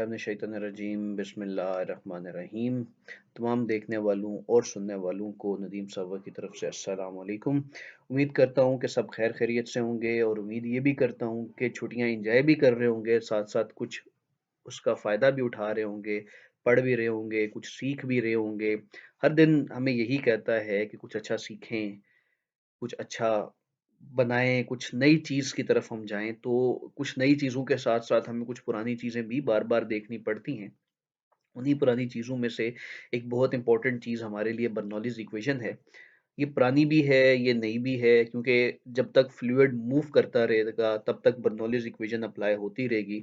औज़ुबिल्लाहिमिनश्शैतानिर्रजीम बिस्मिल्लाहिर्रहमानिर्रहीम। तमाम देखने वालों और सुनने वालों को नदीम सर्वर की तरफ से अस्सलाम वालेकुम। उम्मीद करता हूँ कि सब खैर खैरियत से होंगे और उम्मीद ये भी करता हूँ कि छुट्टियाँ एंजॉय भी कर रहे होंगे, साथ साथ कुछ उसका फ़ायदा भी उठा रहे होंगे, पढ़ भी रहे होंगे, कुछ सीख भी रहे होंगे। हर दिन हमें यही कहता है कि कुछ अच्छा सीखें, कुछ अच्छा बनाएँ, कुछ नई चीज़ की तरफ हम जाएँ, तो कुछ नई चीज़ों के साथ-साथ हमें कुछ पुरानी चीज़ें भी बार-बार देखनी पड़ती हैं। उन्हीं पुरानी चीज़ों में से एक बहुत इम्पोर्टेंट चीज़ हमारे लिए बर्नौलीज़ इक्वेशन है। ये पुरानी भी है, ये नई भी है क्योंकि जब तक फ्लूइड मूव करता रहेगा, तब तक बर्नौलीज़ इक्वेशन अप्लाई होती रहेगी।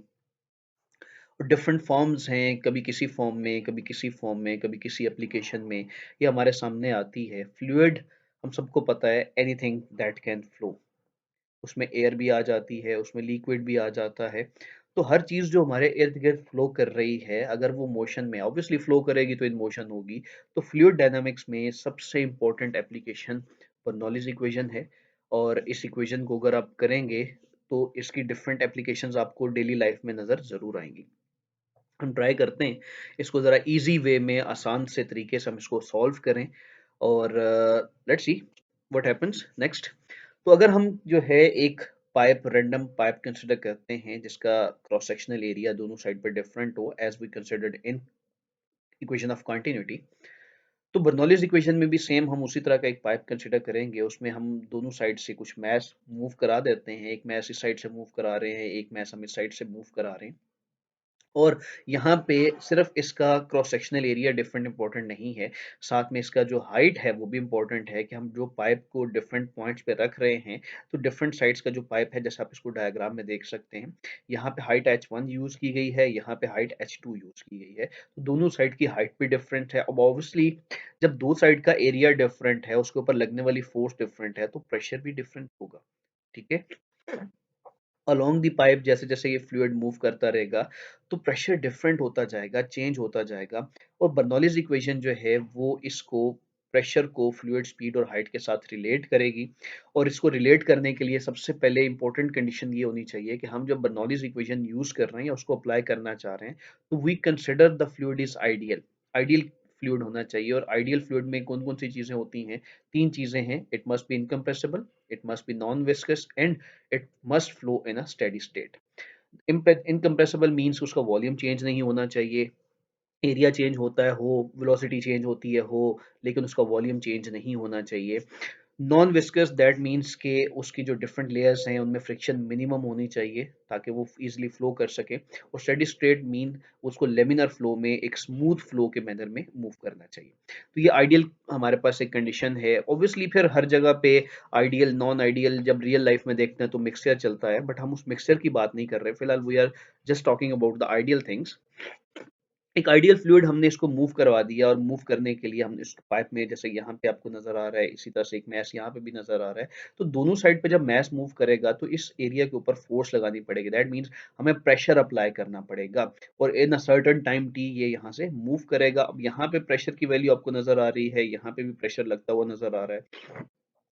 और डिफरेंट फॉर्म्स हैं, कभी किसी फॉर्म में, कभी किसी फॉर्म में, कभी किसी एप्लीकेशन में, ये हमारे सामने आती है। फ्लूइड हम सबको पता है एनीथिंग दैट कैन फ्लो। उसमें एयर भी आ जाती है, उसमें लिक्विड भी आ जाता है। तो हर चीज़ जो हमारे इर्द-गिर्द फ्लो कर रही है, अगर वो मोशन में ऑब्वियसली फ्लो करेगी तो इन मोशन होगी। तो फ्लूइड डायनामिक्स में सबसे इम्पोर्टेंट एप्लीकेशन बर्नौलीज़ इक्वेशन है और इस इक्वेशन को अगर आप करेंगे, तो इसकी डिफरेंट एप्लीकेशंस आपको डेली लाइफ में नज़र ज़रूर आएँगी। हम ट्राई करते हैं इसको ज़रा ईज़ी वे में आसान से तरीके से हम इसको सॉल्व करें और let's see what happens next. तो अगर हम जो है एक पाइप रैंडम पाइप कंसीडर करते हैं जिसका क्रॉस सेक्शनल एरिया दोनों साइड पे डिफरेंट हो as we considered in equation of continuity, तो बर्नौलीज इक्वेशन में भी सेम हम उसी तरह का एक पाइप कंसीडर करेंगे। उसमें हम दोनों साइड से कुछ मास मूव करा देते हैं, एक मास इस साइड से मूव करा रहे हैं, एक मास हम इस साइड से मूव करा रहे हैं। और यहाँ पे सिर्फ इसका cross sectional area different important नहीं है, साथ में इसका जो हाइट है वो भी इम्पोर्टेंट है कि हम जो पाइप को डिफरेंट पॉइंट्स पे रख रहे हैं, तो डिफरेंट साइड्स का जो पाइप है जैसे आप इसको डायग्राम में देख सकते हैं, यहाँ पे हाइट H1 यूज़ की गई है, यहाँ पे हाइट H2 यूज़ की गई है। तो दोनों साइड की हाइट भी डिफरेंट है। अब ऑब्वियसली जब दो साइड का एरिया डिफरेंट है, उसके ऊपर लगने वाली फोर्स डिफरेंट है, तो प्रेशर भी डिफरेंट होगा। ठीक है? अलोंग द पाइप जैसे-जैसे ये फ्लूइड मूव करता रहेगा, तो प्रेशर डिफरेंट होता जाएगा, चेंज होता जाएगा और बर्नौलीज़ इक्वेशन जो है वो इसको प्रेशर को फ्लूइड स्पीड और हाइट के साथ रिलेट करेगी और इसको रिलेट करने के लिए सबसे पहले इंपॉर्टेंट कंडीशन ये होनी चाहिए कि हम जब बर्नौलीज़ इक्वेशन यूज़ कर रहे हैं या उसको अप्लाई करना चाह रहे हैं, तो we consider the fluid is ideal. Ideal fluid होना चाहिए और आइडियल फ्लूइड में कौन-कौन सी चीज़ें होती हैं? 3 चीज़ें हैं, it must be incompressible, it must be non viscous and it must flow in a steady state. Incompressible means उसका वॉल्यूम चेंज नहीं होना चाहिए, एरिया चेंज होता है हो, वेलोसिटी चेंज होती है हो, लेकिन उसका वॉल्यूम चेंज नहीं होना चाहिए। नॉन विस्कस दैट मीन्स के उसकी जो डिफरेंट लेयर्स हैं उनमें फ्रिक्शन मिनिमम होनी चाहिए ताकि वो इजीली फ्लो कर सके और स्टेडी स्टेट मीन उसको लेमिनर फ्लो में एक स्मूथ फ्लो के मैनर में मूव करना चाहिए। तो ये आइडियल हमारे पास एक कंडीशन है। ऑब्वियसली फिर हर जगह पे आइडियल नॉन आइडियल जब रियल लाइफ में देखते हैं तो मिक्सचर चलता है, बट हम उस मिक्सचर की बात नहीं कर रहे। फिलहाल we are just talking about the ideal things. एक आइडियल फ्लूइड हमने इसको मूव करवा दिया और मूव करने के लिए हमने इस पाइप में जैसे यहाँ पे आपको नज़र आ रहा है, इसी तरह से एक मैश यहाँ पे भी नज़र आ रहा है। तो दोनों साइड पे जब मैश मूव करेगा तो इस एरिया के ऊपर फोर्स लगानी पड़ेगी। दैट मीन्स हमें प्रेशर अप्लाई करना पड़ेगा और इन अ सर्टेन टाइम टी ये यहाँ से मूव करेगा। अब यहाँ पे प्रेशर की वैल्यू आपको नज़र आ रही है, यहाँ पे भी प्रेशर लगता हुआ नज़र आ रहा है।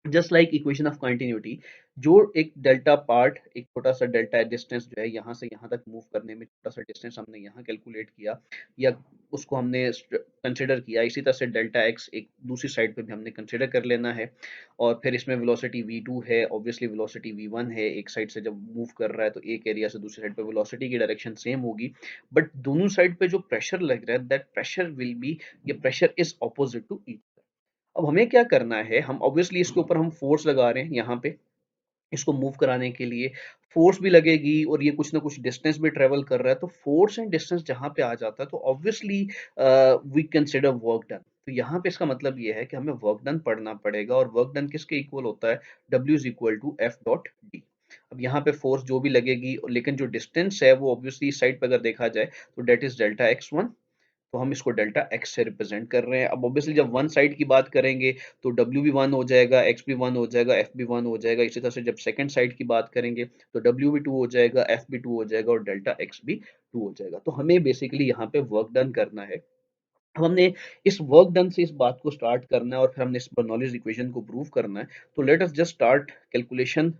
Just like equation of continuity, जो एक डेल्टा पार्ट एक छोटा सा डेल्टा डिस्टेंस जो है यहाँ से यहाँ तक मूव करने में छोटा सा डिस्टेंस हमने यहाँ कैलकुलेट किया या उसको हमने कंसिडर किया, इसी तरह से डेल्टा एक्स एक दूसरी साइड पे भी हमने कंसिडर कर लेना है। और फिर इसमें वेलोसिटी v2 है, ऑब्वियसली वेलोसिटी v1 है। एक साइड से जब मूव कर रहा है तो एक एरिया से दूसरी साइड पे वेलोसिटी की डायरेक्शन सेम होगी, बट दोनों साइड पे जो प्रेशर लग रहा है दैट प्रेशर विल बी, ये pressure is opposite to each. अब हमें क्या करना है, हम ऑब्वियसली इसके ऊपर हम फोर्स लगा रहे हैं यहाँ पे इसको मूव कराने के लिए, फोर्स भी लगेगी और ये कुछ ना कुछ डिस्टेंस भी ट्रेवल कर रहा है, तो फोर्स एंड डिस्टेंस जहाँ पे आ जाता है तो obviously we consider work done. तो यहाँ पे इसका मतलब ये है कि हमें वर्क डन पढ़ना पड़ेगा और वर्क डन किसके इक्वल होता है? W is equal to F dot D. अब यहाँ पे फोर्स जो भी लगेगी लेकिन जो डिस्टेंस है वो ऑब्वियसली इस साइड पे अगर देखा जाए तो डेट इज डेल्टा x1, तो हम इसको डेल्टा एक्स से रिप्रेजेंट कर रहे हैं। अब ऑब्वियसली जब वन साइड की बात करेंगे तो डब्ल्यू भी वन हो जाएगा, एक्स भी वन हो जाएगा, एफ भी वन हो जाएगा। इसी तरह से जब सेकंड साइड की बात करेंगे तो डब्ल्यू भी टू हो जाएगा, एफ भी टू हो जाएगा और डेल्टा एक्स भी टू हो जाएगा। तो हमें बेसिकली यहाँ पे वर्क डन करना है। अब हमने इस वर्क डन से इस बात को स्टार्ट करना है और फिर हमने इस बर्नौलीज इक्वेशन को प्रूव करना है। तो let us just start calculation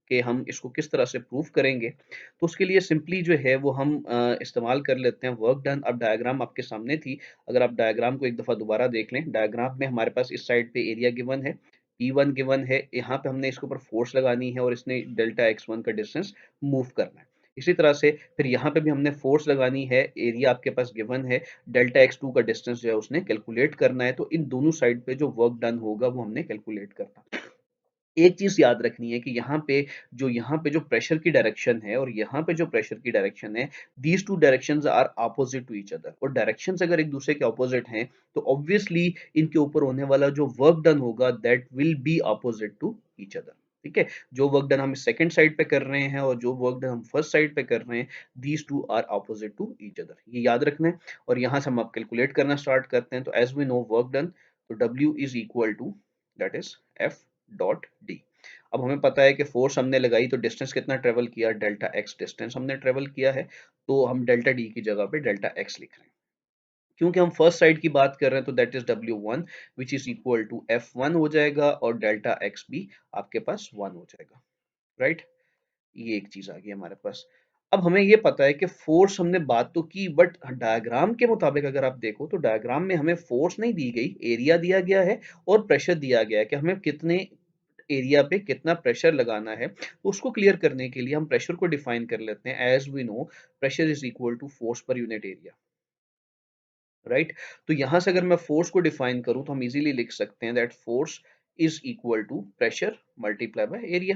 कि हम इसको किस तरह से प्रूव करेंगे। तो उसके लिए सिंपली जो है वो हम इस्तेमाल कर लेते हैं वर्क डन। अब डायग्राम आपके सामने थी, अगर आप डायग्राम को एक दफ़ा दोबारा देख लें, डायग्राम में हमारे पास इस साइड पे एरिया गिवन है, P1 गिवन है, यहाँ पे हमने इसके ऊपर फोर्स लगानी है और इसने डेल्टा x1 का डिस्टेंस मूव करना है। इसी तरह से फिर यहाँ पे भी हमने फोर्स लगानी है, एरिया आपके पास गिवन है, डेल्टा x2 का डिस्टेंस जो है उसने कैलकुलेट करना है। तो इन दोनों साइड पे जो वर्क डन होगा वो हमने कैलकुलेट करना। एक चीज याद रखनी है कि यहाँ पे जो प्रेशर की डायरेक्शन है और यहाँ पे जो प्रेशर की डायरेक्शन है, these two directions are opposite to each other. और डायरेक्शंस अगर एक दूसरे के अपोजिट हैं तो ऑब्वियसली इनके ऊपर होने वाला जो वर्क डन होगा that will be opposite to each other. ठीक है, जो वर्क डन हम सेकंड साइड पे कर रहे हैं और जो वर्क डन हम फर्स्ट साइड पे कर रहे हैं, these two are opposite to each other, ये याद रखना है। और यहाँ से हम अब कैलकुलेट करना स्टार्ट करते हैं। तो as we know work done, तो W is equal to that is F dot D. अब हमें पता है कि फोर्स हमने लगाई तो डिस्टेंस कितना ट्रेवल किया, डेल्टा एक्स डिस्टेंस हमने ट्रेवल किया है। तो हम डेल्टा डी की जगह पे डेल्टा एक्स लिख रहे हैं। क्योंकि हम फर्स्ट साइड की बात कर रहे हैं तो that is W1 which is equal to F1 हो जाएगा और डेल्टा एक्स भी आपके पास 1 हो जाएगा। राइट, ये एक चीज आ गई हमारे पास। अब हमें ये पता है कि फोर्स हमने बात तो की, बट डायग्राम के मुताबिक अगर आप देखो तो डायग्राम में हमें फोर्स नहीं दी गई, एरिया दिया गया है और प्रेशर दिया गया है कि हमें कितने एरिया पे कितना प्रेशर लगाना है। तो उसको क्लियर करने के लिए हम प्रेशर को डिफाइन कर लेते हैं। As we know pressure is equal to force per unit area. Right, तो यहां से अगर मैं फोर्स को डिफाइन करूं तो हम इजीली लिख सकते हैं that force is equal to pressure multiply by area.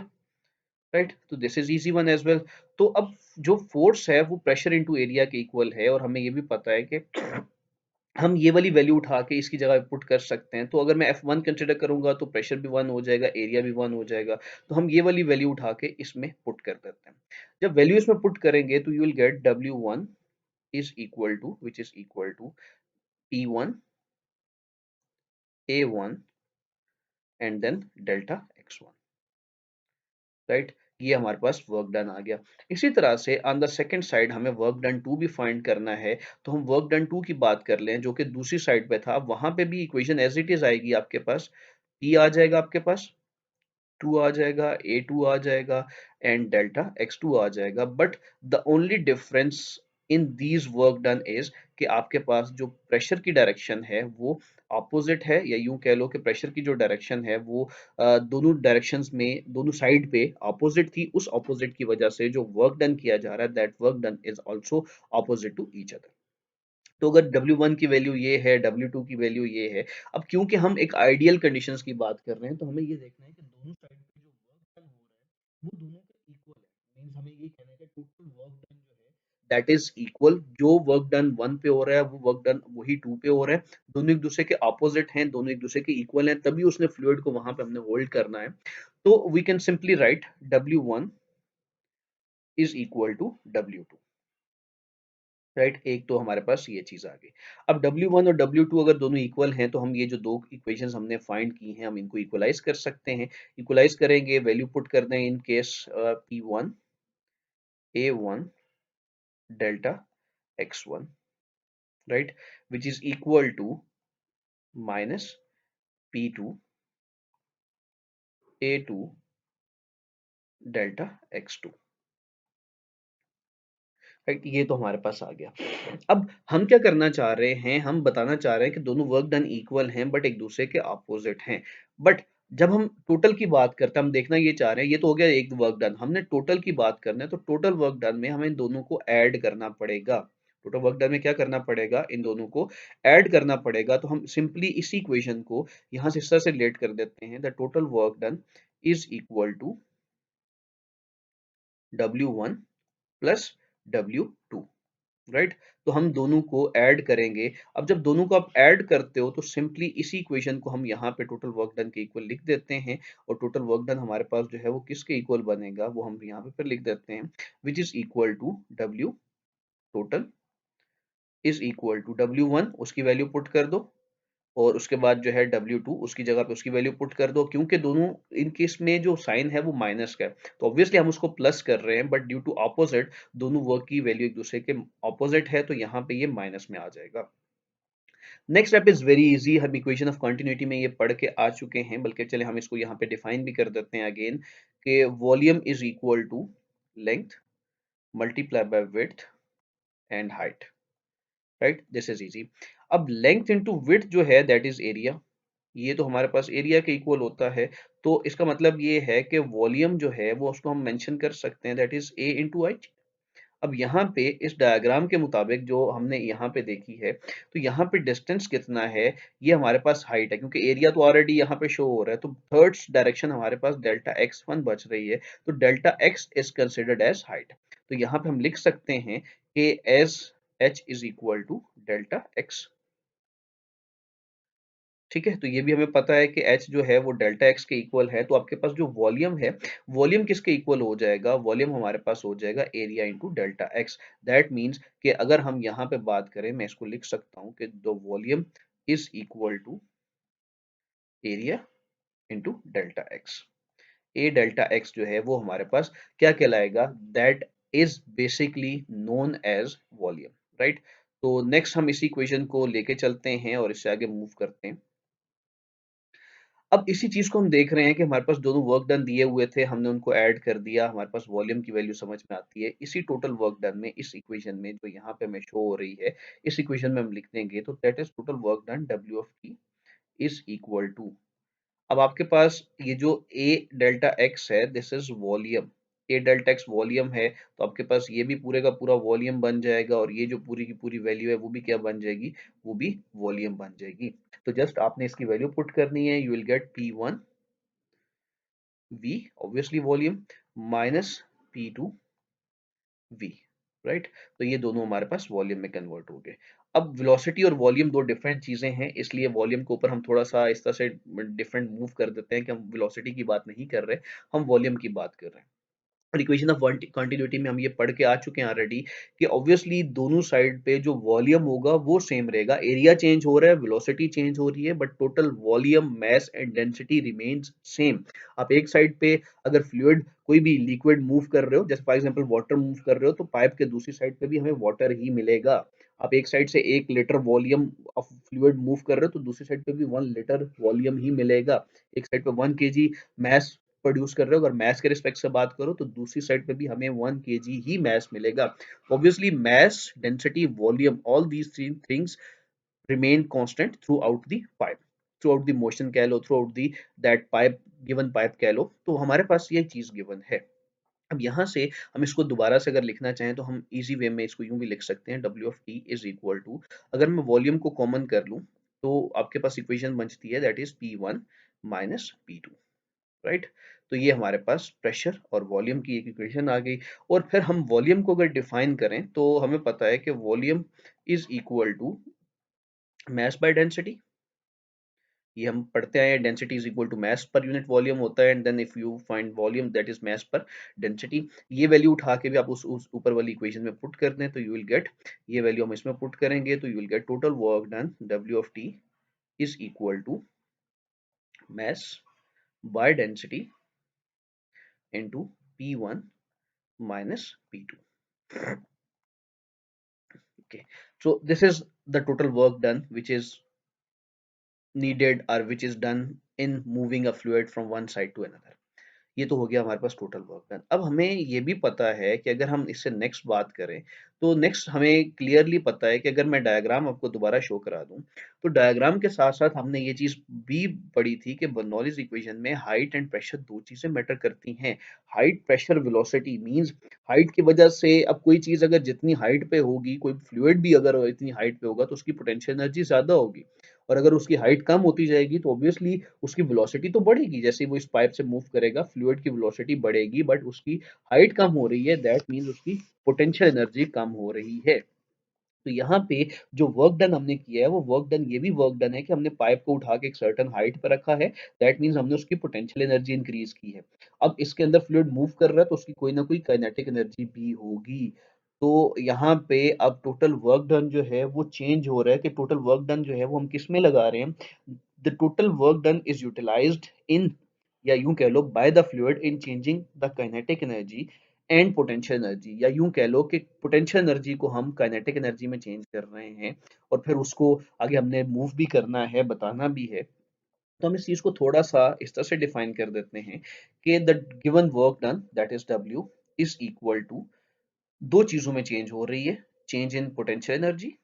Right, तो this is easy one as well. तो अब जो फोर्स है वो प्रेशर इनटू एरिया के इक्वल है और हमें ये भी पता है कि हम ये वाली वैल्यू उठा के इसकी जगह पुट कर सकते हैं। तो अगर मैं F1 कंसिडर करूंगा तो प्रेशर भी 1 हो जाएगा, एरिया भी 1 हो जाएगा। तो हम ये वाली वैल्यू उठा के इसमें पुट कर देते हैं। जब वैल्यू इसमें पुट करेंगे तो you will get W1 is equal to which is equal to P1 A1 and then delta x1। Right, ये हमारे पास वर्क डन आ गया। इसी तरह से ऑन द सेकंड साइड हमें वर्क डन टू भी फाइंड करना है। तो हम वर्क डन टू की बात कर लें जो कि दूसरी साइड पे था, वहां पे भी इक्वेशन एज इट इज आएगी आपके पास। P आ जाएगा आपके पास, 2 आ जाएगा, A2 आ जाएगा एंड डेल्टा x2 आ जाएगा। But the only difference in these work done is कि आपके पास जो प्रेशर की डायरेक्शन है वो ऑपोजिट है, या यूं कह लो कि प्रेशर की जो डायरेक्शन है वो दोनों डायरेक्शंस में दोनों साइड पे ऑपोजिट थी। उस ऑपोजिट की वजह से जो वर्क डन किया जा रहा है that work done is also opposite to each other. तो अगर W1 की वैल्यू ये है, W2 की वैल्यू ये है। अब क्योंकि हम एक आइडियल कंडीशंस की बात कर रहे हैं तो हमें ये देखना है कि दोनों साइड पे जो वर्क डन हो रहा है वो दोनों का इक्वल है। मींस हमें ये कहना है कि टोटल वर्क डन जो है दैट इज इक्वल। जो वर्क डन 1 पे हो रहा है वो वर्क डन वही 2 पे हो रहा है। दोनों एक दूसरे के अपोजिट हैं, दोनों एक दूसरे के इक्वल हैं, तभी उसने फ्लूइड को वहां पे हमने होल्ड करना है। तो we can simply write W1 is equal to W2। Right, एक तो हमारे पास ये चीज आ गई। अब W1 और W2 अगर दोनों इक्वल हैं तो हम ये जो दो इक्वेशंस हमने फाइंड की हैं हम इनको इक्वलाइज कर सकते हैं। इक्वलाइज करेंगे, वैल्यू पुट कर दें in case P1 A1 delta x1, right, which is equal to minus P2 A2 delta x2। Right, ये तो हमारे पास आ गया। अब हम क्या करना चाह रहे हैं, हम बताना चाह रहे हैं कि दोनों वर्क डन इक्वल हैं बट एक दूसरे के अपोजिट हैं। बट जब हम टोटल की बात करते हैं, हम देखना ये चाह रहे हैं, ये तो हो गया एक वर्क डन, हमने टोटल की बात करना है। तो टोटल वर्क डन में हमें इन दोनों को ऐड करना पड़ेगा। टोटल वर्क डन में क्या करना पड़ेगा, इन दोनों को ऐड करना पड़ेगा। तो हम सिंपली इसी इक्वेशन को यहाँ से इस तरह से रिलेट कर देते हैं, the total work done is equal to W1 plus W2। Right, तो हम दोनों को ऐड करेंगे। अब जब दोनों को आप ऐड करते हो तो सिंपली इसी इक्वेशन को हम यहाँ पे टोटल वर्क डन के इक्वल लिख देते हैं। और टोटल वर्क डन हमारे पास जो है वो किसके इक्वल बनेगा वो हम यहाँ पे फिर लिख देते हैं, which is equal to W total is equal to W1 उसकी वैल्यू पुट कर दो और उसके बाद जो है W2 उसकी जगह पे उसकी वैल्यू पुट कर दो। क्योंकि दोनों इन केस में जो साइन है वो माइनस का है तो ऑब्वियसली हम उसको प्लस कर रहे हैं, बट ड्यू टू ऑपोजिट दोनों वर्क की वैल्यू एक दूसरे के ऑपोजिट है तो यहाँ पे ये माइनस में आ जाएगा। Next step is very easy, हम इक्वेशन ऑफ कंटिन्यूटी में ये पढ़ के आ चुके हैं, बल्कि चले हम इसको यहाँ पे डिफाइन भी कर देते हैं अगेन कि volume is equal to length multiply by width and height, right, this is easy. अब लेंथ इंटू विड्थ जो है दैट इज एरिया, ये तो हमारे पास एरिया के इक्वल होता है, तो इसका मतलब ये है कि वॉल्यूम जो है वो उसको हम मेंशन कर सकते हैं that is a into H. अब यहाँ पे इस डायग्राम के मुताबिक जो हमने यहाँ पे देखी है, तो यहाँ पे डिस्टेंस कितना है, ये हमारे पास हाइट है, क्योंकि एरिया तो ऑलरेडी यहाँ पे शो हो रहा है, तो थर्ड डायरेक्शन हमारे पास डेल्टा एक्स वन बच रही है, तो delta X is considered as height. तो यहाँ पे हम लिख सकते हैं कि as H is equal to delta X. ठीक है, तो ये भी हमें पता है कि h जो है वो डेल्टा x के इक्वल है, तो आपके पास जो वॉल्यूम है, वॉल्यूम किसके इक्वल हो जाएगा, वॉल्यूम हमारे पास हो जाएगा area into delta x. That means कि अगर हम यहाँ पे बात करें, मैं इसको लिख सकता हूँ कि the volume is equal to area into delta X. A delta X जो है वो हमारे पास क्या कहलाएगा, that is basically known as volume, right. तो नेक्स्ट हम इसी इक्वेशन को लेके चलते हैं और इससे आगे मूव करते हैं। अब इसी चीज को हम देख रहे हैं कि हमारे पास दोनों वर्क डन दिए हुए थे, हमने उनको ऐड कर दिया, हमारे पास वॉल्यूम की वैल्यू समझ में आती है। इसी टोटल वर्क डन में इस इक्वेशन में जो यहाँ पे हमें शो हो रही है, इस इक्वेशन में हम लिख देंगे, तो that is total work done W of T is equal to, अब आपके पास ये जो ए डेल्टा एक्स है this is volume, A delta X volume है, तो आपके पास ये भी पूरे का पूरा वॉल्यूम बन जाएगा, और ये जो पूरी की पूरी वैल्यू है वो भी क्या बन जाएगी, वो भी वॉल्यूम बन जाएगी। तो जस्ट आपने इसकी वैल्यू पुट करनी है, you will get P one V obviously volume minus P two V, right. तो ये दोनों हमारे पास वॉल्यूम में कन्वर्ट हो गए। अब वेलोसिटी और वॉल्यूम दो डिफरेंट चीजें हैं, इसलिए वॉल्यूम के ऊपर हम थोड़ा सा इस तरह से डिफरेंट मूव कर देते हैं कि हम वेलोसिटी की बात नहीं कर रहे, हम वॉल्यूम की बात कर रहे हैं। और इक्वेशन ऑफ कंटिन्यूटी में हम ये पढ़ के आ चुके हैं ऑलरेडी कि ऑब्वियसली दोनों साइड पे जो वॉल्यूम होगा वो सेम रहेगा, एरिया चेंज हो रहा है, वेलोसिटी चेंज हो रही है, but total volume mass and density remains same. आप एक साइड पे अगर फ्लूइड कोई भी लिक्विड मूव कर रहे हो, जैसे फॉर एग्जांपल वाटर मूव कर रहे हो, तो पाइप के दूसरी साइड पे भी हमें वाटर ही मिलेगा। आप एक साइड से 1 litre volume of fluid move कर रहे हो, तो दूसरी साइड पे भी 1 लीटर वॉल्यूम ही मिलेगा। एक साइड पे 1 kg मैस प्रोड्यूस कर रहे हो, अगर मैस के रिस्पेक्ट से बात करो, तो दूसरी साइड पे भी हमें 1 kg ही मैस मिलेगा। Obviously mass, density, volume, all these three things remain constant throughout the pipe, throughout the motion कह लो, throughout the that pipe, given pipe कह लो, तो हमारे पास ये चीज गिवन है। अब यहाँ से हम इसको दोबारा से अगर लिखना चाहें तो हम इजी वे में इसको यूं भी लिख सकते हैं, W of T is equal to, अगर मैं वॉल्यूम को कॉमन कर लूं, तो आपके पास इक्वेशन बचती है that is P one minus P two, right. तो ये हमारे पास प्रेशर और वॉल्यूम की एक इक्वेशन आ गई। और फिर हम वॉल्यूम को अगर डिफाइन करें, तो हमें पता है कि volume is equal to mass by density, ये हम पढ़ते आए हैं, density is equal to mass per unit volume होता है, and then if you find volume that is mass per density. ये वैल्यू उठा के भी आप उस ऊपर वाली इक्वेशन में पुट कर दें, तो यू विल गेट, ये वैल्यू हम इसमें पुट करेंगे, तो you will get total work done W of T is equal to mass by density into P1 minus P2. Okay, so this is the total work done which is needed or which is done in moving a fluid from one side to another. ये तो हो गया हमारे पास total work done. अब हमें ये भी पता है कि अगर हम इससे नेक्स्ट बात करें, तो नेक्स्ट हमें क्लियरली पता है कि अगर मैं डायग्राम आपको दोबारा शो करा दूं, तो डायग्राम के साथ साथ हमने ये चीज भी पढ़ी थी कि बर्नौलीज इक्वेशन में हाइट एंड प्रेशर दो चीजें मैटर करती हैं। Height, pressure, velocity means height की वजह से, अब कोई चीज अगर जितनी हाइट पे होगी, कोई फ्लूइड भी अगर इतनी हाइट पे होगा, तो उसकी पोटेंशियल एनर्जी ज्यादा होगी, और अगर उसकी हाइट कम होती जाएगी तो ऑब्वियसली उसकी वेलोसिटी तो बढ़ेगी, जैसे वो इस पाइप से मूव करेगा फ्लूइड की वेलोसिटी बढ़ेगी, बट उसकी हाइट कम हो रही है, दैट मींस उसकी पोटेंशियल एनर्जी कम हो रही है। तो यहाँ पे जो वर्क डन हमने किया है, वो वर्क डन ये भी वर्क डन है कि हमने पाइप को उठा के एक सर्टेन हाइट पर रखा है, दैट मींस हमने उसकी पोटेंशियल एनर्जी इंक्रीज की है। अब इसके अंदर फ्लूइड मूव कर रहा है, तो उसकी कोई ना कोई काइनेटिक एनर्जी भी होगी। तो यहाँ पे अब टोटल वर्क डन जो है वो चेंज हो रहा है, कि टोटल वर्क डन जो है वो हम किस में लगा रहे हैं, the total work done is utilized in, या यूं कह लो by the fluid in changing the kinetic energy and potential energy, या यूं कह लो कि पोटेंशियल एनर्जी को हम काइनेटिक एनर्जी में चेंज कर रहे हैं और फिर उसको आगे हमने मूव भी करना है, बताना भी है। तो हम इस चीज को थोड़ा सा इस तरह से डिफाइन कर देते हैं कि the given work done that is W is equal to, दो चीजों में चेंज हो रही है, चेंज इन पोटेंशियल एनर्जी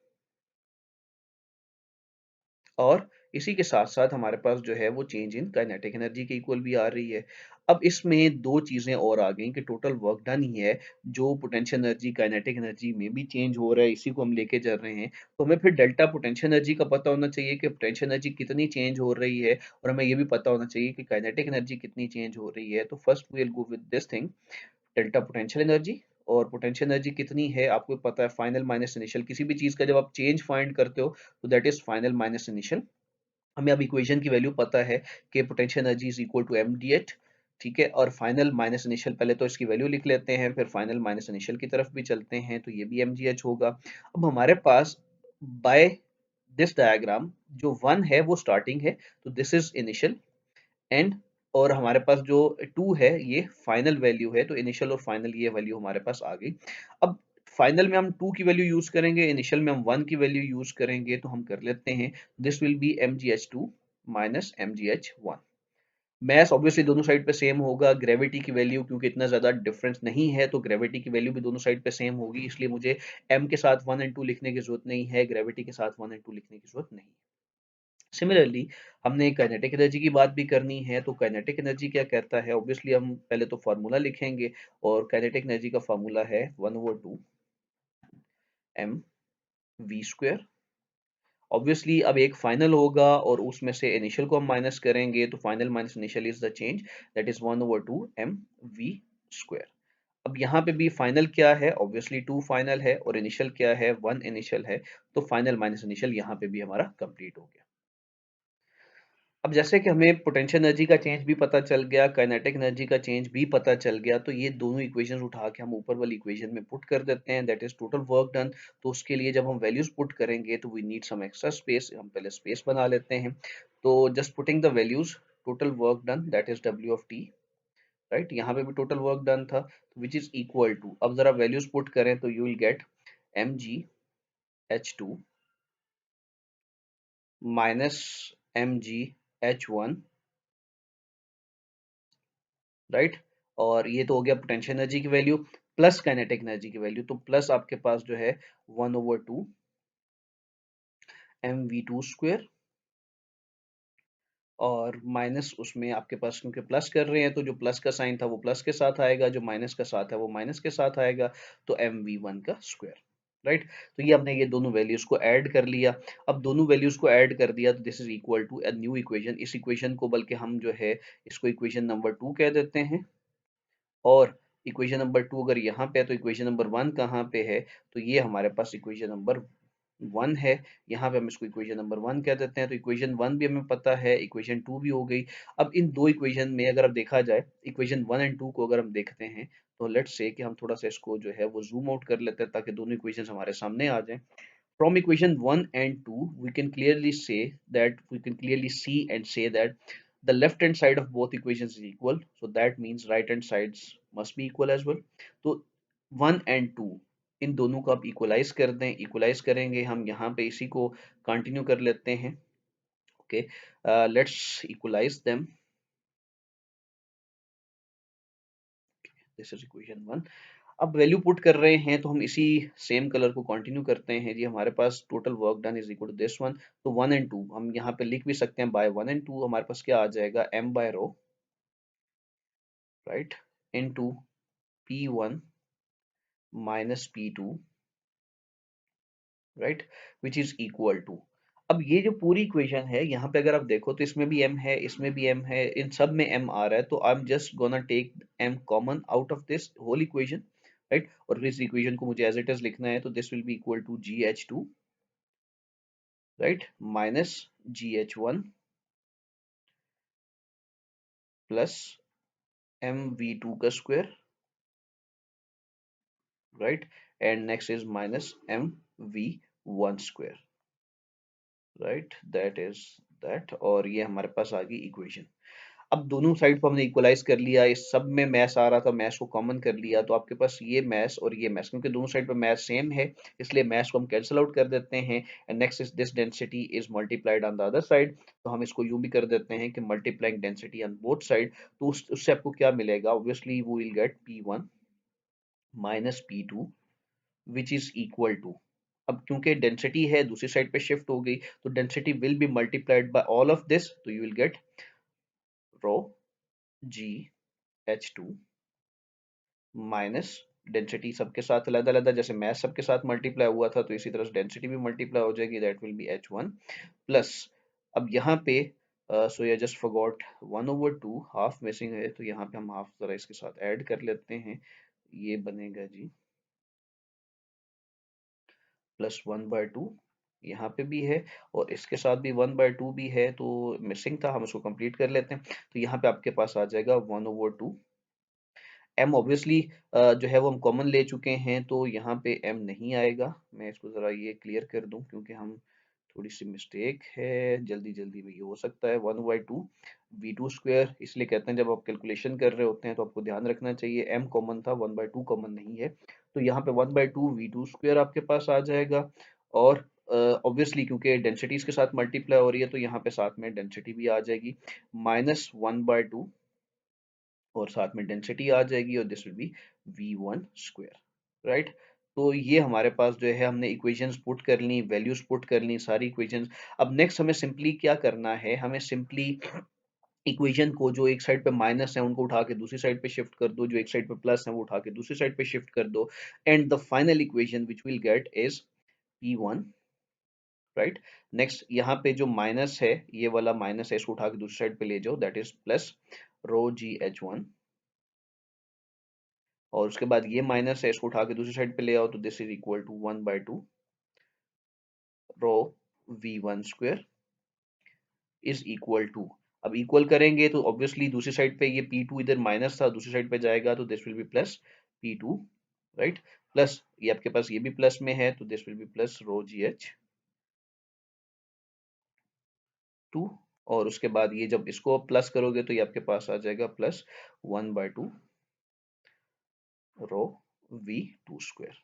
और इसी के साथ साथ हमारे पास जो है वो चेंज इन काइनेटिक एनर्जी के इक्वल भी आ रही है। अब इसमें दो चीजें और आ गई कि टोटल वर्क डन ही है, जो पोटेंशियल एनर्जी काइनेटिक एनर्जी में भी चेंज हो रहा है, इसी को हम लेके चल रहे हैं। तो हमें फिर डेल्टा पोटेंशियल एनर्जी का पता होना चाहिए कि पोटेंशियल एनर्जी कितनी चेंज हो रही है, और हमें ये भी पता होना चाहिए कि काइनेटिक एनर्जी कितनी चेंज हो रही है। तो first we will go with this thing, delta potential energy. और पोटेंशियल एनर्जी कितनी है आपको पता है, फाइनल माइनस इनिशियल। किसी भी चीज का जब आप चेंज फाइंड करते हो तो that is final minus initial. हमें अब इक्वेशन की वैल्यू पता है कि potential energy is equal to M D H, ठीक है। और फाइनल माइनस इनिशियल, पहले तो इसकी वैल्यू लिख लेते हैं, फिर फाइनल माइनस इनिशियल की तरफ भी चलते हैं, तो ये भी एम जी एच होगा। अब हमारे पास बाय दिस डायग्राम जो वन है वो स्टार्टिंग है, तो दिस इज इनिशियल एंड, और हमारे पास जो टू है ये फाइनल वैल्यू है। तो इनिशियल और फाइनल ये वैल्यू हमारे पास आ गई। अब फाइनल में हम टू की वैल्यू यूज करेंगे, इनिशियल में हम वन की वैल्यू यूज करेंगे, तो हम कर लेते हैं this will be M G H two minus M G H one. Math obviously दोनों साइड पे सेम होगा, ग्रेविटी की वैल्यू क्योंकि इतना ज्यादा डिफरेंस नहीं है तो ग्रेविटी की वैल्यू भी दोनों साइड पे सेम होगी, इसलिए मुझे m के साथ 1 एंड 2 लिखने की जरूरत नहीं है, ग्रेविटी के साथ 1 एंड 2 लिखने की जरूरत नहीं। सिमिलरली हमने काइनेटिक एनर्जी की बात भी करनी है, तो काइनेटिक एनर्जी क्या कहता है, ऑब्वियसली हम पहले तो फार्मूला लिखेंगे, और काइनेटिक एनर्जी का फार्मूला है 1/2 एम वी स्क्वायर। ऑब्वियसली अब एक फाइनल होगा और उसमें से इनिशियल को हम माइनस करेंगे, तो final minus initial is the change, that is 1/2 M V square. अब यहाँ पे भी फाइनल क्या है, ऑब्वियसली टू फाइनल है और इनिशियल क्या है, वन इनिशियल है, तो फाइनल माइनस इनिशियल यहाँ पे भी हमारा कंप्लीट हो गया। अब जैसे कि हमें पोटेंशियल एनर्जी का चेंज भी पता चल गया, काइनेटिक एनर्जी का चेंज भी पता चल गया, तो ये दोनों इक्वेशन उठा के हम ऊपर वाली इक्वेशन में पुट कर देते हैं, that is total work done. तो उसके लिए जब हम वैल्यूज पुट करेंगे तो we need some extra space, हम पहले स्पेस बना लेते हैं। तो just putting the values, total work done that is W of T, right. यहाँ पे भी टोटल वर्क डन था विच इज इक्वल टू, अब जरा वैल्यूज पुट करें तो you will get M G H two minus M G H one, right. और ये तो हो गया पोटेंशियल एनर्जी की वैल्यू प्लस काइनेटिक एनर्जी की वैल्यू, तो प्लस आपके पास जो है 1/2 एम वी टू स्क्वेयर, और माइनस उसमें आपके पास क्योंकि प्लस कर रहे हैं तो जो प्लस का साइन था वो प्लस के साथ आएगा, जो माइनस का साथ है वो माइनस के साथ आएगा, तो एम वी वन का स्क्वायर, राइट। तो ये हमने ये दोनों वैल्यूज को ऐड कर लिया। अब दोनों वैल्यूज को ऐड कर दिया तो this is equal to a new equation. इस इक्वेशन को बल्कि हम जो है इसको इक्वेशन नंबर 2 कह देते हैं, और इक्वेशन नंबर 2 अगर यहाँ पे है तो इक्वेशन नंबर 1 कहाँ पे है, तो ये हमारे पास इक्वेशन नंबर 1 है। यहाँ पे हम इसको इक्वेशन नंबर 1 कह देते हैं, तो इक्वेशन 1 भी हमें पता है, इक्वेशन 2 भी हो गई। अब इन दो इक्वेशन में अगर अब देखा जाए इक्वेशन 1 एंड 2 को अगर हम देखते हैं, तो लेट्स से कि हम थोड़ा सा इसको जो है वो जूम आउट कर लेते हैं ताकि दोनों इक्वेशन हमारे सामने आ जाएं। From equation 1 and 2, we can clearly say that we can clearly see and say that the left hand side of both equations is equal. So that means right hand sides must be equal as well. तो 1 and 2 इन दोनों को आप equalise कर दें, equalise करेंगे हम यहाँ पे इसी को कंटिन्यू कर लेते हैं। Okay, let's equalize them, this is equation 1। अब वैल्यू पुट कर रहे हैं तो हम इसी सेम कलर को कंटिन्यू करते हैं जी। हमारे पास total work done is equal to this one, तो 1 एंड 2 हम यहाँ पे लिख भी सकते हैं बाय 1 एंड 2, हमारे पास क्या आ जाएगा m by rho, right, into p1 minus p2, right, which is equal to. अब ये जो पूरी इक्वेशन है यहाँ पे अगर आप देखो तो इसमें भी m है, इसमें भी m है, इन सब में m आ रहा है, तो I am just gonna take m common out of this whole equation, right. और इस इक्वेशन को मुझे एज इट इज लिखना है, तो this will be equal to g H two, right, minus g H one plus m we two का square, right, and next is minus m v one square, right, that is that. और ये हमारे पास आ गई equation. अब दोनों side को हमने equalise कर लिया, इस सब में मैस आ रहा था, मैस को कॉमन कर लिया, तो आपके पास ये मैस और ये मैस, क्योंकि दोनों साइड पे मैस सेम है इसलिए मैस को हम कैंसिल आउट कर देते हैं। And next is this density is multiplied on the other side, तो हम इसको यूं भी कर देते हैं कि multiplying density on both side. तो उससे आपको क्या मिलेगा, obviously we will get P1 minus P2 which is equal to, अब क्योंकि डेंसिटी है दूसरी साइड पे शिफ्ट हो गई तो density will be multiplied by all of this, तो you will get rho ji H2 minus density सबके साथ अलग अलग, जैसे मैथ सबके साथ मल्टीप्लाई हुआ था तो इसी तरह से डेंसिटी भी मल्टीप्लाई हो जाएगी, that will B H1 plus, अब यहाँ पे सो ये जस्ट फॉरगॉट 1/2 हाफ मिसिंग है तो यहाँ पे हम हाफ जरा इसके साथ ऐड कर लेते हैं, ये बनेगा जी +1/2, यहाँ पे भी है और इसके साथ भी 1/2 भी है तो मिसिंग था, हम इसको कंप्लीट कर लेते हैं। तो यहाँ पे आपके पास आ जाएगा 1/2, m ऑब्वियसली जो है वो हम कॉमन ले चुके हैं तो यहाँ पे m नहीं आएगा। मैं इसको ज़रा ये क्लियर कर दूं क्योंकि हम थोड़ी सी मिस्टेक है, जल्दी जल्दी में ये हो सकता है 1/2 v2 स्क्वायर, इसलिए कहते हैं जब आप कैलकुलेशन कर रहे होते हैं तो आपको ध्यान रखना चाहिए m कॉमन था 1/2 कॉमन नहीं है, तो यहाँ पे 1/2 v2 स्क्वायर आपके पास आ जाएगा। और ऑब्वियसली क्योंकि डेंसिटीज के साथ मल्टीप्लाई हो रही है तो यहाँ पे साथ में डेंसिटी भी आ जाएगी -1/2 और साथ में डेंसिटी आ जाएगी और this will B v1 square, right. तो ये हमारे पास जो है हमने इक्वेशंस पुट कर ली, वैल्यूज पुट कर ली सारी इक्वेशंस। अब नेक्स्ट हमें सिंपली क्या करना है, हमें सिंपली इक्वेशन को जो एक साइड पे माइनस है उनको उठा के दूसरी साइड पे शिफ्ट कर दो, जो एक साइड पे प्लस है वो उठा के दूसरी साइड पे शिफ्ट कर दो, and the final equation which will get is p1, right. Next यहाँ पे जो माइनस है ये वाला माइनस है इसको उठा के दूसरी साइड पे ले जाओ, that is plus rho G H1, और उसके बाद ये माइनस है इसको उठा के दूसरी साइड पे ले आओ तो this is equal to 1/2 rho v1 square is equal to, अब इक्वल करेंगे तो ऑब्वियसली दूसरी साइड पे ये p2 इधर माइनस था दूसरी साइड पे जाएगा तो this will be plus p2, right. Plus ये आपके पास ये भी प्लस में है तो this will be plus rho ji H2, और उसके बाद ये जब इसको प्लस करोगे तो ये आपके पास आ जाएगा प्लस 1/2 रो v2 स्क्वायर।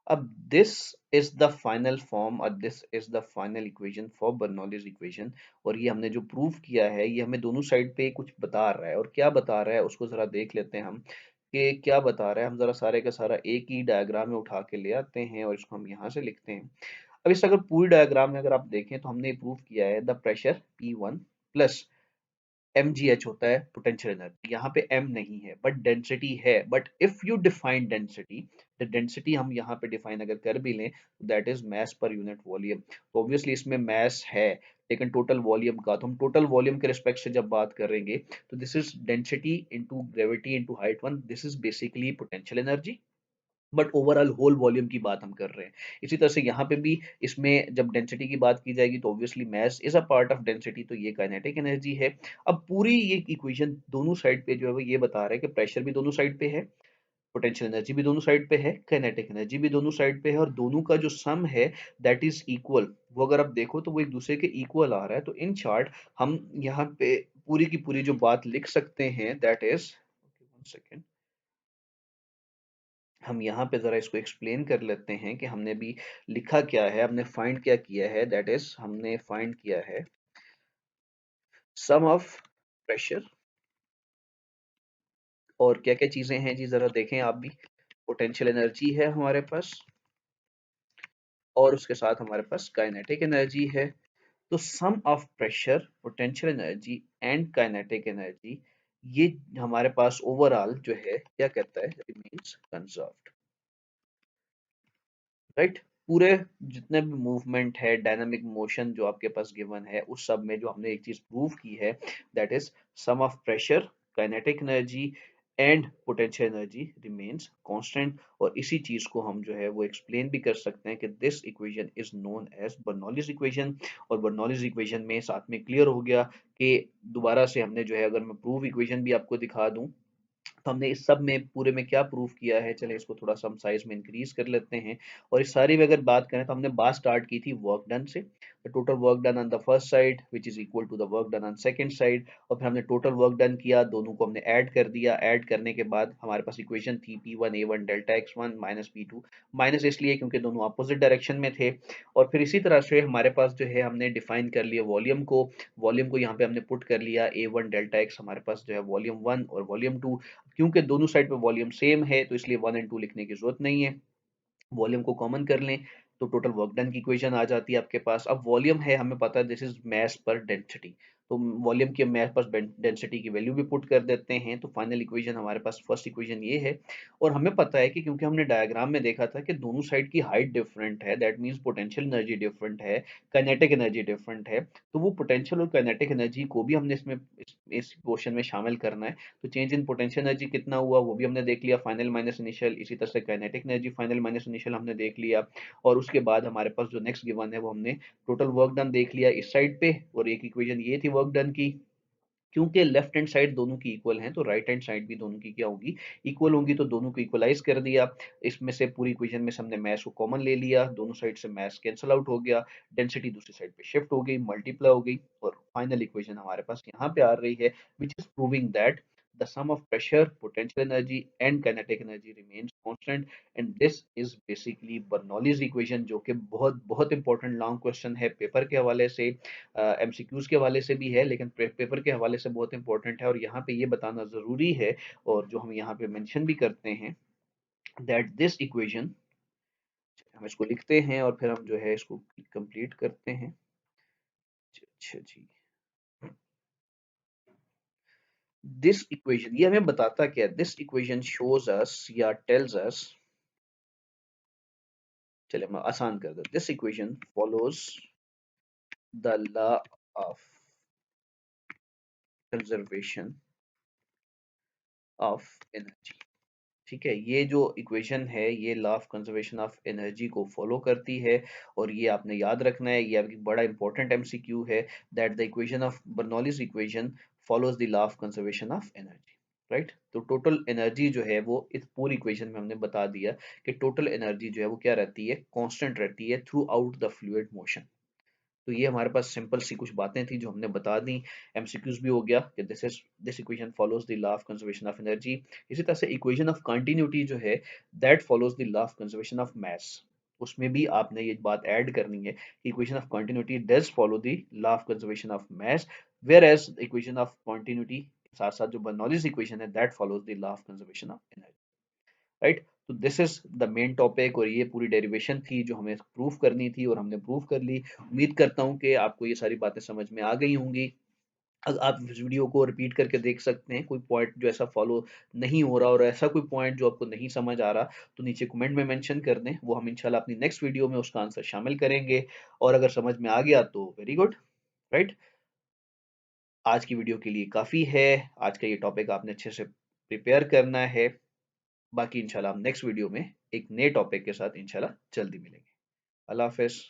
अब this is the final form और this is the final equation for Bernoulli's equation, और ये हमने जो प्रूव किया है ये हमें दोनों साइड पे कुछ बता रहा है, और क्या बता रहा है उसको जरा देख लेते हैं हम कि क्या बता रहा है। हम जरा सारे का सारा एक ही डायग्राम में उठा के ले आते हैं और इसको हम यहाँ से लिखते हैं। अब इस अगर पूरी डायग्राम में अगर आप देखें तो हमने प्रूव किया है the pressure P1 plus mgh होता है पोटेंशियल एनर्जी, यहाँ पे m नहीं है बट डेंसिटी है, but if you define density, the density हम यहाँ पे डिफाइन अगर कर भी लें that is mass per unit volume, तो ऑब्वियसली इसमें मास है लेकिन टोटल वॉल्यूम का, तो हम टोटल वॉल्यूम के रिस्पेक्ट से जब बात करेंगे तो this is density into gravity into height 1, this is basically potential energy, but overall whole volume की बात हम कर रहे हैं। इसी तरह से यहाँ पे भी इसमें जब डेंसिटी की बात की जाएगी तो obviously mass is a part of density, तो ये काइनेटिक एनर्जी है। अब पूरी ये इक्वेशन दोनों साइड पे जो है वो ये बता रहा है कि प्रेशर भी दोनों साइड पे है, पोटेंशियल एनर्जी भी दोनों साइड पे है, काइनेटिक एनर्जी भी दोनों साइड पे है, और दोनों का जो सम है दैट इज इक्वल, वो अगर आप देखो तो वो एक दूसरे के इक्वल आ रहा है। तो इन शॉर्ट हम यहाँ पे पूरी की पूरी जो बात लिख सकते हैं दैट इज, सेकेंड, हम यहाँ पे ज़रा इसको एक्सप्लेन कर लेते हैं कि हमने भी लिखा क्या है, हमने फाइंड क्या किया है, दैट इज हमने फाइंड किया है सम ऑफ प्रेशर, और क्या क्या चीजें हैं जी जरा देखें आप भी। पोटेंशियल एनर्जी है हमारे पास और उसके साथ हमारे पास काइनेटिक एनर्जी है, तो sum of pressure, potential energy and kinetic energy, ये हमारे पास ओवरऑल जो है क्या कहता है, रिमेन्स कंजर्व्ड, राइट। पूरे जितने भी मूवमेंट है, डायनामिक मोशन जो आपके पास गिवन है उस सब में जो हमने एक चीज प्रूव की है that is sum of pressure, kinetic energy and potential energy remains constant, और इसी चीज को हम जो है वो एक्सप्लेन भी कर सकते हैं कि this equation is known as Bernoulli's equation. और बर्नौलीज इक्वेशन में साथ में क्लियर हो गया कि दोबारा से हमने जो है, अगर मैं प्रूव इक्वेशन भी आपको दिखा दूं तो हमने इस सब में पूरे में क्या प्रूफ किया है, चले इसको थोड़ा सा हम साइज में इंक्रीज कर लेते हैं। और इस सारी में अगर बात करें तो हमने बात स्टार्ट की थी वर्क डन से, the total work done on the first side which is equal to the work done on second side, और फिर हमने टोटल वर्क डन किया, दोनों को हमने ऐड कर दिया। ऐड करने के बाद हमारे पास इक्वेशन थी P1 A1 delta x1 minus P2, minus इसलिए क्योंकि दोनों अपोजिट डायरेक्शन में थे। और फिर इसी तरह से हमारे पास जो है हमने डिफाइन कर लिया वॉल्यूम को यहाँ पे हमने पुट कर लिया A1 डेल्टा x, हमारे पास जो है वॉल्यूम 1 और वॉल्यूम 2। क्योंकि दोनों साइड पे वॉल्यूम सेम है तो इसलिए 1 एंड 2 लिखने की जरूरत नहीं है। वॉल्यूम को कॉमन कर लें तो टोटल वर्क डन की इक्वेशन आ जाती है आपके पास। अब वॉल्यूम है, हमें पता है this is mass per density, तो वॉल्यूम की मास पर डेंसिटी की वैल्यू भी पुट कर देते हैं। तो फाइनल इक्वेशन हमारे पास फर्स्ट इक्वेशन ये है। और हमें पता है कि क्योंकि हमने डायग्राम में देखा था कि दोनों साइड की हाइट डिफरेंट है, that means potential energy different है, काइनेटिक एनर्जी डिफरेंट है। तो वो पोटेंशियल और काइनेटिक एनर्जी को भी हमने इसमें इस क्वेश्चन में शामिल करना है। तो चेंज इन पोटेंशियल एनर्जी कितना हुआ वो भी हमने देख लिया, फाइनल माइनस इनिशियल। इसी तरह से kinetic energy final minus initial हमने देख लिया। और उसके बाद हमारे पास जो नेक्स्ट गिवन है वो हमने टोटल वर्क डन देख लिया इस साइड पे, और एक इक्वेशन ये थी वर्क डन की। क्योंकि लेफ्ट हैंड साइड दोनों की इक्वल है तो राइट हैंड साइड भी दोनों की क्या होगी, इक्वल होंगी। तो दोनों को इक्वलाइज कर दिया। इसमें से पूरी इक्वेशन में से हमने मैस को कॉमन ले लिया, दोनों साइड से मैस कैंसिल आउट हो गया, डेंसिटी दूसरी साइड पे शिफ्ट हो गई, मल्टीप्लाई हो गई, और फाइनल इक्वेशन हमारे पास यहाँ पे आ रही है which is proving that the sum of pressure, potential energy and kinetic energy remains constant, and this is basically Bernoulli's equation, जो कि बहुत बहुत इंपॉर्टेंट लॉन्ग क्वेश्चन है पेपर के हवाले से, एमसीक्यूज के हवाले से भी है, लेकिन पेपर के हवाले से बहुत इंपॉर्टेंट है। और यहाँ पे ये बताना जरूरी है, और जो हम यहाँ पे मेंशन भी करते हैं, दैट दिस इक्वेशन, हम इसको लिखते हैं और फिर हम जो है इसको कंप्लीट करते हैं। अच्छा जी, दिस इक्वेशन ये हमें बताता क्या है, दिस इक्वेशन शोज अस या टेल्स अस, चलिए मैं आसान कर दो, this equation follows the law of conservation of energy. ठीक है, ये जो इक्वेशन है ये law of conservation of energy को फॉलो करती है। और ये आपने याद रखना है, ये आपकी बड़ा इंपॉर्टेंट एमसीक्यू है, that the equation of Bernoulli's equation follows the law of conservation of energy. Right, तो टोटल एनर्जी जो है वो इस पूरी इक्वेशन में हमने बता दिया कि टोटल एनर्जी जो है वो क्या रहती है, कांस्टेंट रहती है through out the fluid motion. तो ये हमारे पास सिंपल सी कुछ बातें थी जो हमने बता दी। एमसीक्यूज भी हो गया कि this equation follows the law of conservation of energy. इसी तरह से इक्वेशन ऑफ कंटिन्यूटी जो है that follows the law of conservation of mass, उसमें भी आपने ये बात ऐड करनी है कि equation of continuity does follow the law of conservation of mass, whereas equation of continuity साथ साथ जो बर्नौलीज इक्वेशन है that follows the law of conservation of energy. Right, तो this is the main topic, और ये पूरी derivation थी जो हमें प्रूफ करनी थी और हमने प्रूफ कर ली। उम्मीद करता हूँ कि आपको ये सारी बातें समझ में आ गई होंगी। आप इस वीडियो को रिपीट करके देख सकते हैं, कोई पॉइंट जो ऐसा फॉलो नहीं हो रहा और ऐसा कोई पॉइंट जो आपको नहीं समझ आ रहा तो नीचे कमेंट में मेंशन कर दें, वो हम इंशाल्लाह अपनी नेक्स्ट वीडियो में उसका आंसर शामिल करेंगे। और अगर समझ में आ गया तो वेरी गुड। राइट, आज की वीडियो के लिए काफ़ी है, आज का ये टॉपिक आपने अच्छे से प्रिपेयर करना है। बाकी इंशाल्लाह हम नेक्स्ट वीडियो में एक नए टॉपिक के साथ इंशाल्लाह जल्दी मिलेंगे। अल्लाह हाफ़िज़।